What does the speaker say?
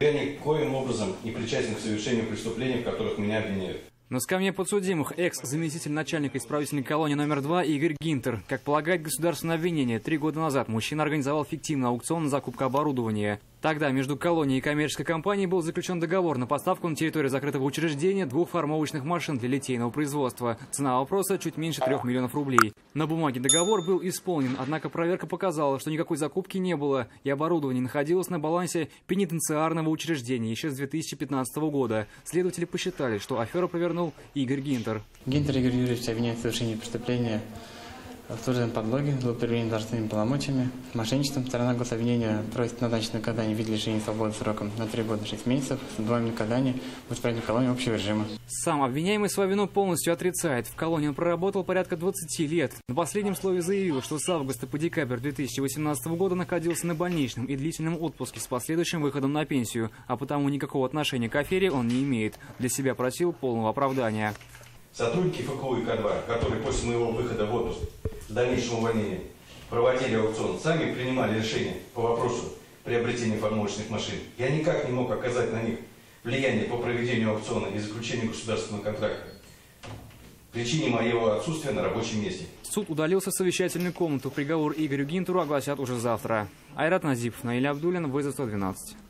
Я никоим образом не причастен к совершению преступлений, в которых меня обвиняют. На скамье подсудимых экс-заместитель начальника исправительной колонии номер 2 Игорь Гинтер. Как полагает государственное обвинение, 3 года назад мужчина организовал фиктивный аукцион на закупку оборудования. Тогда между колонией и коммерческой компанией был заключен договор на поставку на территорию закрытого учреждения 2 формовочных машин для литейного производства. Цена вопроса чуть меньше 3 миллионов рублей. На бумаге договор был исполнен, однако проверка показала, что никакой закупки не было, и оборудование находилось на балансе пенитенциарного учреждения еще с 2015 года. Следователи посчитали, что аферу провернул Игорь Гинтер. Гинтер Игорь Юрьевич обвиняет в совершении преступления в служебном подлоге, злоупотреблением должностными полномочиями, мошенничеством. Сторона гособвинения просит назначить наказание в виде лишения свободы сроком на 3 года 6 месяцев с отбыванием наказания в исправительной колонии общего режима. Сам обвиняемый свою вину полностью отрицает. В колонии он проработал порядка 20 лет. На последнем слове заявил, что с августа по декабрь 2018 года находился на больничном и длительном отпуске с последующим выходом на пенсию, а потому никакого отношения к афере он не имеет. Для себя просил полного оправдания. Сотрудники ФКУ и К2, которые после моего выхода в отпуск с дальнейшим увольнением проводили аукцион, сами принимали решение по вопросу приобретения формовочных машин. Я никак не мог оказать на них влияние по проведению аукциона и заключению государственного контракта. Причине моего отсутствия на рабочем месте. Суд удалился в совещательную комнату. Приговор Игорю Гинтеру огласят уже завтра. Айрат Назипов, Наиля Абдуллин, вызов 112.